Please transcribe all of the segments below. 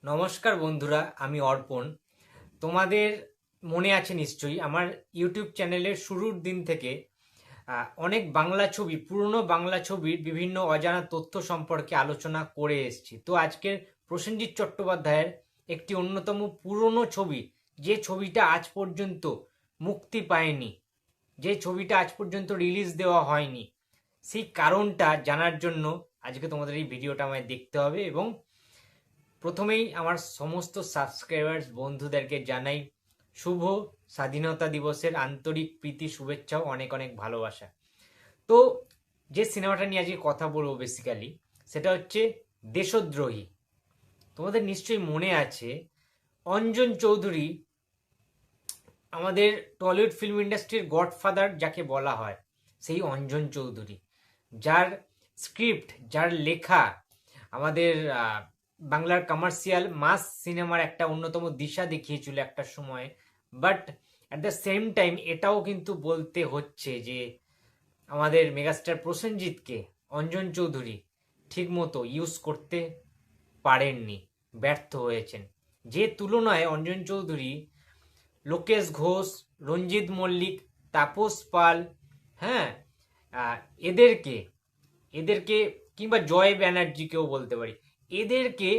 নমস্কার বন্ধুরা, আমি অর্পণ। তোমাদের মনে আছে নিশ্চয়ই আমার ইউটিউব চ্যানেলের শুরুর দিন থেকে অনেক বাংলা ছবি, পুরনো বাংলা ছবির বিভিন্ন অজানা তথ্য সম্পর্কে আলোচনা করে এসেছি। তো আজকের প্রসেনজিৎ চট্টোপাধ্যায়ের একটি অন্যতম পুরনো ছবি, যে ছবিটা আজ পর্যন্ত মুক্তি পায়নি, যে ছবিটা আজ পর্যন্ত রিলিজ দেওয়া হয়নি, সেই কারণটা জানার জন্য আজকে তোমাদের এই ভিডিওটা আমায় দেখতে হবে। এবং প্রথমেই আমার সমস্ত সাবস্ক্রাইবার্স বন্ধুদেরকে জানাই শুভ স্বাধীনতা দিবসের আন্তরিক প্রীতি, শুভেচ্ছা ও অনেক অনেক ভালোবাসা। তো যে সিনেমাটা নিয়ে আজকে কথা বলবো বেসিক্যালি, সেটা হচ্ছে দেশদ্রোহী। তোমাদের নিশ্চয়ই মনে আছে অঞ্জন চৌধুরী, আমাদের টলিউড ফিল্ম ইন্ডাস্ট্রির গডফাদার যাকে বলা হয়, সেই অঞ্জন চৌধুরী, যার স্ক্রিপ্ট, যার লেখা আমাদের বাংলার কমার্শিয়াল মাস সিনেমার একটা অন্যতম দিশা দেখিয়েছিল একটা সময়। But at the same time এটাও কিন্তু বলতে হচ্ছে যে আমাদের মেগাস্টার প্রসেনজিৎকে অঞ্জন চৌধুরী ঠিকমতো ইউজ করতে পারেননি, ব্যর্থ হয়েছেন। যে তুলনায় অঞ্জন চৌধুরী লোকেশ ঘোষ, রঞ্জিত মল্লিক, তাপস পাল, হ্যাঁ, আহ, এদেরকে এদেরকে কিংবা জয় ব্যানার্জিকেও বলতে পারি, এদেরকে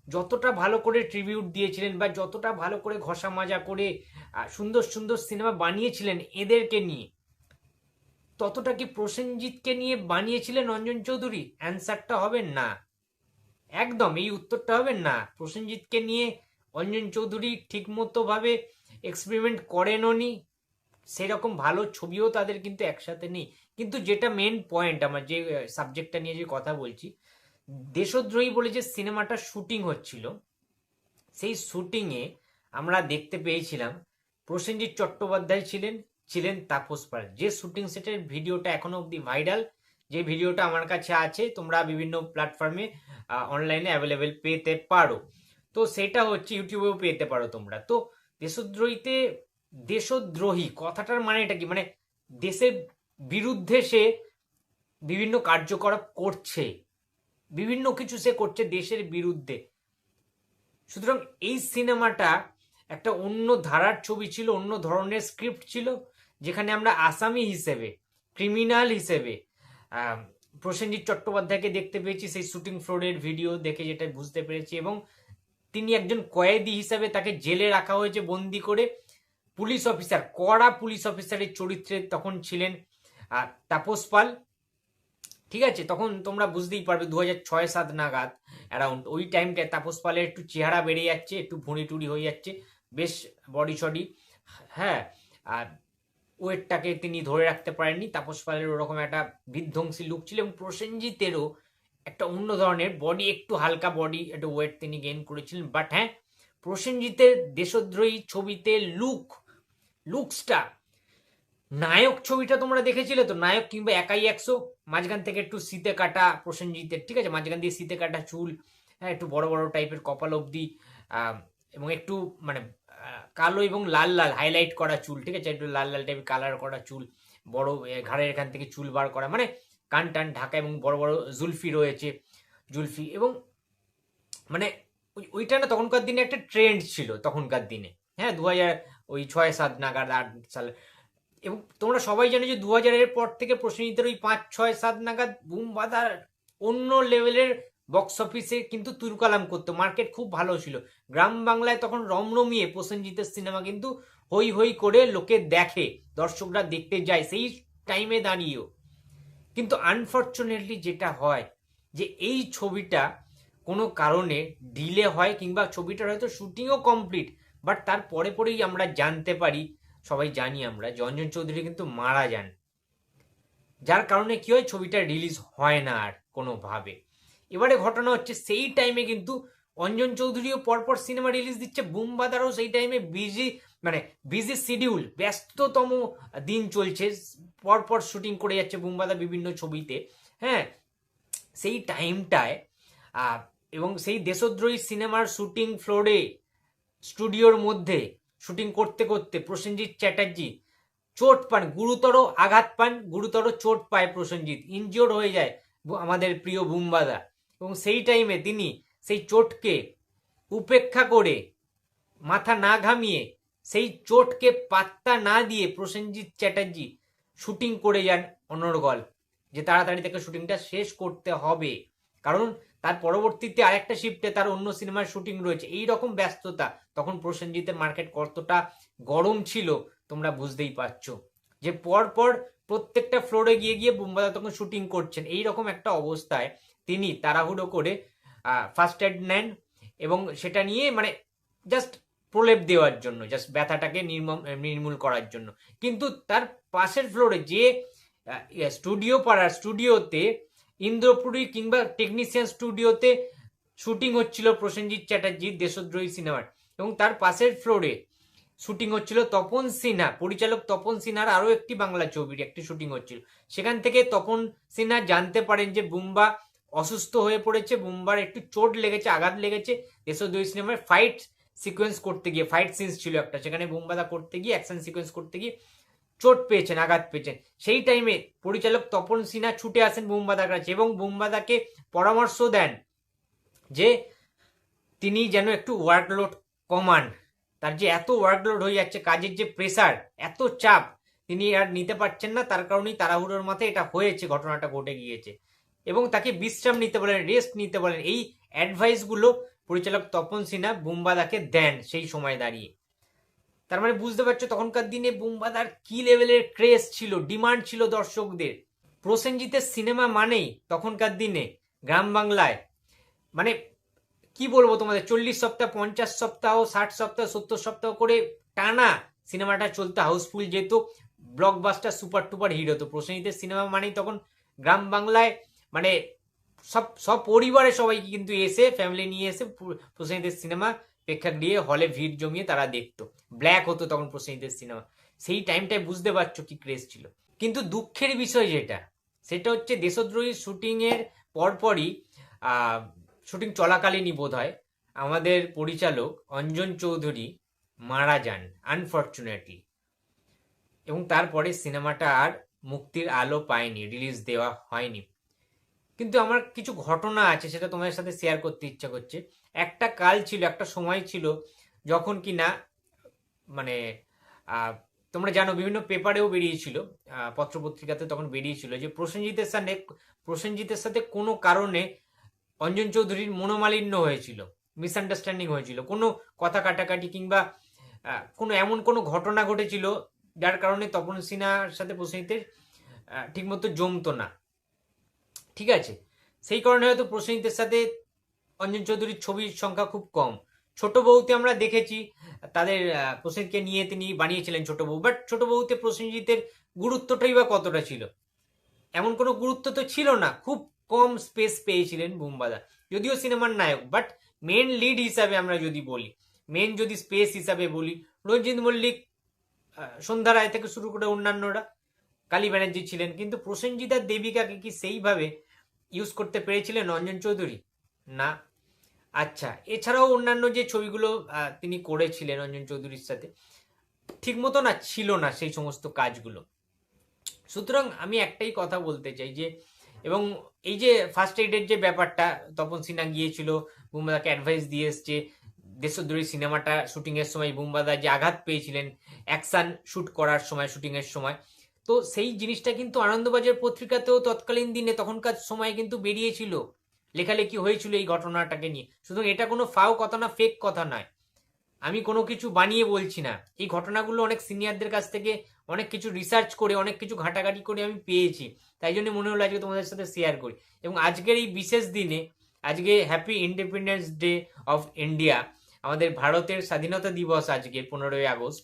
যতটা ভালো করে ট্রিবিউট দিয়েছিলেন বা যতটা ভালো করে ঘষা মাজা করে সুন্দর সুন্দর সিনেমা বানিয়েছিলেন এদেরকে নিয়ে, ততটা কি প্রসেনজিৎকে নিয়ে বানিয়েছিলেন অঞ্জন চৌধুরী? অ্যান্সারটা হবে না, একদম এই উত্তরটা হবে না। প্রসেনজিৎকে নিয়ে অঞ্জন চৌধুরী ঠিকমতো ভাবে এক্সপেরিমেন্ট করেনও নি, সেরকম ভালো ছবিও তাদের কিন্তু একসাথে নেই। কিন্তু যেটা মেন পয়েন্ট, আমার যে সাবজেক্টটা নিয়ে যে কথা বলছি, দেশদ্রোহী বলে যে সিনেমাটা শুটিং হচ্ছিল, সেই শুটিংয়ে আমরা দেখতে পেয়েছিলাম প্রসেনজিৎ চট্টোপাধ্যায় ছিলেন, ছিলেন তাপস পাল। যে শুটিং সেটের ভিডিওটা এখনো অবধি ভাইরাল, যে ভিডিওটা আমার কাছে আছে, তোমরা বিভিন্ন প্ল্যাটফর্মে অনলাইনে অ্যাভেলেবেল পেতে পারো। তো সেটা হচ্ছে ইউটিউবেও পেতে পারো তোমরা। তো দেশদ্রোহীতে, দেশদ্রোহী কথাটার মানেটা কি, মানে দেশের বিরুদ্ধে সে বিভিন্ন কার্যকলাপ করছে, বিভিন্ন কিছু সে করছে দেশের বিরুদ্ধে। সুতরাং এই সিনেমাটা একটা অন্য ধারার ছবি ছিল, অন্য ধরনের স্ক্রিপ্ট ছিল, যেখানে আমরা আসামি হিসেবে, ক্রিমিনাল হিসেবে প্রসেনজিৎ চট্টোপাধ্যায়কে দেখতে পেয়েছি। সেই শুটিং ফ্লোরের ভিডিও দেখে যেটা বুঝতে পেরেছি, এবং তিনি একজন কয়েদি হিসাবে তাকে জেলে রাখা হয়েছে বন্দি করে। পুলিশ অফিসার, কড়া পুলিশ অফিসারের চরিত্রে তখন ছিলেন তাপস পাল। ঠিক আছে, তখন তোমরা বুঝতেই পারবে 2006-07 নাগাদ অ্যারাউন্ড ওই টাইমটায় তাপস পালের একটু চেহারা বেড়ে যাচ্ছে, একটু ভুঁড়ি টুড়ি হয়ে যাচ্ছে, বেশ বডি সডি, হ্যাঁ। আর ওয়েটটাকে তিনি ধরে রাখতে পারেননি। তাপস পালের ওরকম একটা বিধ্বংসী লুক ছিল, এবং প্রসেনজিতেরও একটা অন্য ধরনের বডি, একটু হালকা বডি, একটু ওয়েট তিনি গেইন করেছিলেন। বাট হ্যাঁ, প্রসেনজিতের দেশদ্রোহী ছবিতে লুকসটা, নায়ক ছবিটা তোমরা দেখেছিলে তো, নায়ক কিংবা একাই 100, মাঝখান থেকে একটু শীতে কাটা প্রসেনজিতের, ঠিক আছে, মাঝখান দিয়ে শীতে কাটা চুল, হ্যাঁ, একটু বড় বড় টাইপের কপাল অবধি, এবং একটু মানে কালো এবং লাল লাল হাইলাইট করা চুল, ঠিক আছে, একটু লাল লাল টাইপের কালার করা চুল, বড় ঘাড়ের এখান থেকে চুল বার করা, মানে কান টান ঢাকা, এবং বড় বড় জুলফি রয়েছে, জুলফি। এবং মানে ওইটা না তখনকার দিনে একটা ট্রেন্ড ছিল, তখনকার দিনে, হ্যাঁ, 2000 ওই 6-7 নাগাদ, 8 সালে। এবং তোমরা সবাই জানো যে 2000-এর পর থেকে প্রসেনজিতের ওই 5-6-7 নাগাদ বুম বাঁধার অন্য লেভেলের বক্স অফিসে কিন্তু তুলকালাম করতো, মার্কেট খুব ভালো ছিল। গ্রাম বাংলায় তখন রমরমিয়ে প্রসেনজিতের সিনেমা কিন্তু হই হই করে লোকে দেখে, দর্শকরা দেখতে যায় সেই টাইমে দাঁড়িয়েও। কিন্তু আনফর্চুনেটলি যেটা হয় যে এই ছবিটা কোনো কারণে ডিলে হয়, কিংবা ছবিটার হয়তো শুটিংও কমপ্লিট, বাট তার পরে পরেই আমরা জানতে পারি, সবাই জানি আমরা, যে অঞ্জন চৌধুরী কিন্তু মারা যান। যার কারণে কি হয়, ছবিটা রিলিজ হয় না আর কোনোভাবে। এবারে ঘটনা হচ্ছে সেই টাইমে কিন্তু অঞ্জন চৌধুরীও পরপর সিনেমা রিলিজ দিচ্ছে, বুম বাদারও সেই টাইমে বিজি, মানে বিজি শিডিউল, ব্যস্ততম দিন চলছে, পরপর শুটিং করে যাচ্ছে বুমবাদা বিভিন্ন ছবিতে, হ্যাঁ। সেই টাইমটায় এবং সেই দেশদ্রোহী সিনেমার শুটিং ফ্লোরে, স্টুডিওর মধ্যে শুটিং করতে করতে প্রসেনজিৎ চ্যাটার্জি চোট পান, গুরুতর আঘাত পান, গুরুতর চোট পায় প্রসেনজিৎ, ইনজিওর হয়ে যায় আমাদের প্রিয় বুমবাদা। এবং সেই টাইমে তিনি সেই চোটকে উপেক্ষা করে, মাথা না ঘামিয়ে, সেই চোটকে পাত্তা না দিয়ে প্রসেনজিৎ চ্যাটার্জি শুটিং করে যান অনর্গল, যে তাড়াতাড়ি থেকে শুটিংটা শেষ করতে হবে, কারণ তার পরবর্তীতে আরেকটা শিফটে তার অন্য সিনেমার শুটিং রয়েছে। এই রকম ব্যস্ততা, তখন প্রসেনজিতের মার্কেট কতটা গরম ছিল তোমরা বুঝতেই পারছো, যে পর পর প্রত্যেকটা ফ্লোরে গিয়ে গিয়ে বুম্বাদা তখন শুটিং করছেন। এই রকম একটা অবস্থায় তিনি তাড়াহুড়ো করে ফার্স্ট এড নেন, এবং সেটা নিয়ে মানে জাস্ট প্রলেপ দেওয়ার জন্য, জাস্ট ব্যথাটাকে নির্মূল করার জন্য। কিন্তু তার পাশের ফ্লোরে যে স্টুডিওতে ইন্দ্রপুরী কিংবা টেকনিশিয়ান স্টুডিওতে শুটিং হচ্ছিল প্রসেনজিৎ চ্যাটার্জির দেশদ্রোহী সিনেমার, এবং তার পাশের ফ্লোরে শুটিং হচ্ছিল তপন সিনহা, পরিচালক তপন সিনহার আরো একটি বাংলা ছবির একটি শুটিং হচ্ছিল। সেখান থেকে তপন সিনহা জানতে পারেন যে বুম্বা অসুস্থ হয়ে পড়েছে, বুম্বার একটু চোট লেগেছে, আঘাত লেগেছে। দেশদ্রোহী সিনেমার ফাইট সিকোয়েন্স করতে গিয়ে, ফাইট সিনস ছিল একটা, সেখানে বুম্বাদা করতে গিয়ে, অ্যাকশন সিকোয়েন্স করতে গিয়ে চোট পেয়েছেন, আঘাত পেয়েছেন। সেই টাইমে পরিচালক তপন সিনহা ছুটে আসেন বুম্বাদার কাছে এবং বুম্বাদাকে পরামর্শ দেন যে তিনি যেন একটু ওয়ার্কলোড কমান। তার যে এত ওয়ার্কলোড হয়ে যাচ্ছে, কাজের যে প্রেসার, এত চাপ তিনি আর নিতে পারছেন না, তার কারণেই তাড়াহুড়োর মাথায় এটা হয়েছে, ঘটনাটা ঘটে গিয়েছে, এবং তাকে বিশ্রাম নিতে বলেন, রেস্ট নিতে বলেন। এই অ্যাডভাইসগুলো পরিচালক তপন সিনহা বুম্বাদাকে দেন সেই সময় দাঁড়িয়ে। তার মানে বুঝতে পারছো তখনকার দিনে বুম্বাদার কি লেভেলের ক্রেজ ছিল, ডিমান্ড ছিল দর্শকদের। প্রসেনজিতের সিনেমা মানেই তখনকার দিনে গ্রাম বাংলায় মানে কি বলবো তোমাদের, 40 সপ্তাহ, 50 সপ্তাহ, 60 সপ্তাহ, 70 সপ্তাহ করে টানা সিনেমাটা চলতে হাউসফুল, যেহেতু ব্লকবাস্টার সুপার টুপার হিট হতো। প্রসেনজিতের সিনেমা মানেই তখন গ্রাম বাংলায় মানে সব সব পরিবারে সবাই কিন্তু এসে, ফ্যামিলি নিয়ে এসে প্রসেনজিতের সিনেমা প্রেক্ষাগৃহে হলে ভিড় জমিয়ে তারা দেখতো। ব্ল্যাক হতো তখন প্রসেনজিতের সিনেমা। সেই টাইমটায় বুঝতে পারছো কি ক্রেজ ছিল। কিন্তু দুঃখের বিষয় যেটা, সেটা হচ্ছে দেশদ্রোহী শুটিং এর পরপরই শুটিং চলাকালীনই বোধ হয় আমাদের পরিচালক অঞ্জন চৌধুরী মারা যান আনফর্চুনেটলি, এবং তারপরে সিনেমাটা আর মুক্তির আলো পায়নি, রিলিজ দেওয়া হয়নি। কিন্তু আমার কিছু ঘটনা আছে, সেটা তোমাদের সাথে শেয়ার করতে ইচ্ছা করছে। একটা কাল ছিল, একটা সময় ছিল যখন কি না মানে তোমরা জানো বিভিন্ন পেপারেও বেরিয়েছিল, পত্রপত্রিকাতে তখন বেরিয়েছিল যে প্রসেনজিতের সাথে কোনো কারণে অঞ্জন চৌধুরীর মনোমালিন্য হয়েছিল, মিসআন্ডারস্ট্যান্ডিং হয়েছিল, কোনো কথা কাটাকাটি কিংবা কোনো এমন কোনো ঘটনা ঘটেছিল যার কারণে তপন সিনহার সাথে প্রসেনজিতের ঠিকমতো জমতো না। ঠিক আছে, সেই কারণে হয়তো প্রসেনজিতের সাথে অঞ্জন চৌধুরীর ছবির সংখ্যা খুব কম। ছোট বউতে আমরা দেখেছি তাদের প্রসেনজিৎকে নিয়ে তিনি বানিয়েছিলেন ছোট বউ, বাট ছোট বউতে প্রসেনজিতের গুরুত্বটাই বা কতটা ছিল? এমন কোনো গুরুত্ব তো ছিল না, খুব কম স্পেস পেয়েছিলেন বুম্বাদা, যদিও সিনেমার নায়ক, বাট মেন লিড হিসাবে আমরা যদি বলি, মেন যদি স্পেস হিসাবে বলি, রঞ্জিত মল্লিক, সন্ধ্যা রায় থেকে শুরু করে অন্যান্যরা, কালী ব্যানার্জি ছিলেন, কিন্তু প্রসেনজিৎ আর দেবিকাকে কি সেইভাবে ইউজ করতে পেরেছিলেন অঞ্জন চৌধুরী? না। আচ্ছা, এছাড়াও অন্যান্য যে ছবিগুলো তিনি করেছিলেন অঞ্জন চৌধুরীর সাথে, ঠিক মতো না ছিল না সেই সমস্ত কাজগুলো। সুতরাং আমি একটাই কথা বলতে চাই যে, এবং এই যে ফার্স্ট এইডের যে ব্যাপারটা, তপন সিনহা গিয়েছিল, বুম্বাদাকে অ্যাডভাইস দিয়ে এসছে, দেশদ্রোহী সিনেমাটা শুটিং এর সময় বুম্বাদা যে আঘাত পেয়েছিলেন অ্যাকশন শুট করার সময়, শুটিং এর সময়, তো সেই জিনিসটা কিন্তু আনন্দবাজার পত্রিকাতেও তৎকালীন দিনে তখনকার সময় কিন্তু বেরিয়েছিল, লেখালেখি হয়েছিল এই ঘটনাটাকে নিয়ে। সুতরাং এটা কোনো ফাও কথা না, ফেক কথা নয়, আমি কোনো কিছু বানিয়ে বলছি না। এই ঘটনাগুলো অনেক সিনিয়রদের কাছ থেকে অনেক কিছু রিসার্চ করে, অনেক কিছু ঘাটাঘাটি করে আমি পেয়েছি, তাই জন্য মনে হলো আজকে তোমাদের সাথে শেয়ার করি। এবং আজকের এই বিশেষ দিনে, আজকে happy independence day of India, আমাদের ভারতের স্বাধীনতা দিবস আজকে 15ই আগস্ট।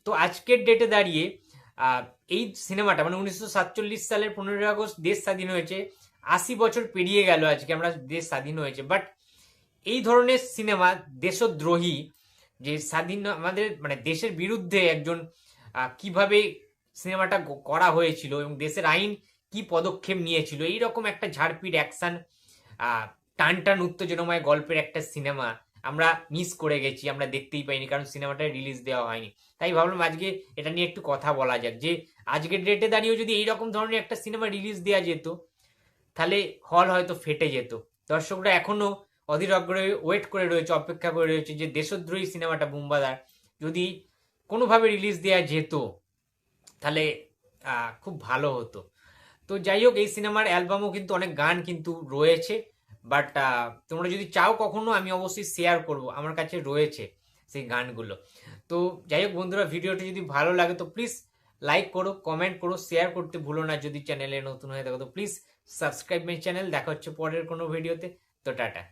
তো আজকের ডেটে দাঁড়িয়ে এই সিনেমাটা মানে 1947 সালের 15ই আগস্ট দেশ স্বাধীন হয়েছে, 80 বছর পেরিয়ে গেল আজকে আমরা দেশ স্বাধীন হয়েছে, বাট এই ধরনের সিনেমা দেশদ্রোহী, যে স্বাধীন আমাদের মানে দেশের বিরুদ্ধে একজন কিভাবে সিনেমাটা করা হয়েছিল এবং দেশের আইন কি পদক্ষেপ নিয়েছিল, এইরকম একটা ঝাড়পিট অ্যাকশন টান টান উত্তেজনাময় গল্পের একটা সিনেমা আমরা মিস করে গেছি, আমরা দেখতেই পাইনি, কারণ সিনেমাটা রিলিজ দেওয়া হয়নি। তাই ভাবলাম আজকে এটা নিয়ে একটু কথা বলা যাক, যে আজকের ডেটে দাঁড়িয়েও যদি এইরকম ধরনের একটা সিনেমা রিলিজ দেওয়া যেত, তাহলে হল হয়তো ফেটে যেত, দর্শকরা এখনো অধীর আগ্রহে ওয়েট করে রয়েছে, অপেক্ষা করে রয়েছে যে দেশদ্রোহী সিনেমাটা বুম্বাদার যদি কোনোভাবে রিলিজ দেওয়া যেত তাহলে খুব ভালো হতো। তো যাই হোক, এই সিনেমার অ্যালবামও কিন্তু অনেক গান কিন্তু রয়েছে, বাট তোমরা যদি চাও কখনো আমি অবশ্যই শেয়ার করব, আমার কাছে রয়েছে সেই গানগুলো। তো যাই হোক বন্ধুরা, ভিডিওটি যদি ভালো লাগে তো প্লিজ লাইক করো, কমেন্ট করো, শেয়ার করতে ভুলো না। যদি চ্যানেলে নতুন হয়ে থাকো তো প্লিজ সাবস্ক্রাইব মাই চ্যানেল। দেখা হচ্ছে পরের কোনো ভিডিওতে। তো টাটা।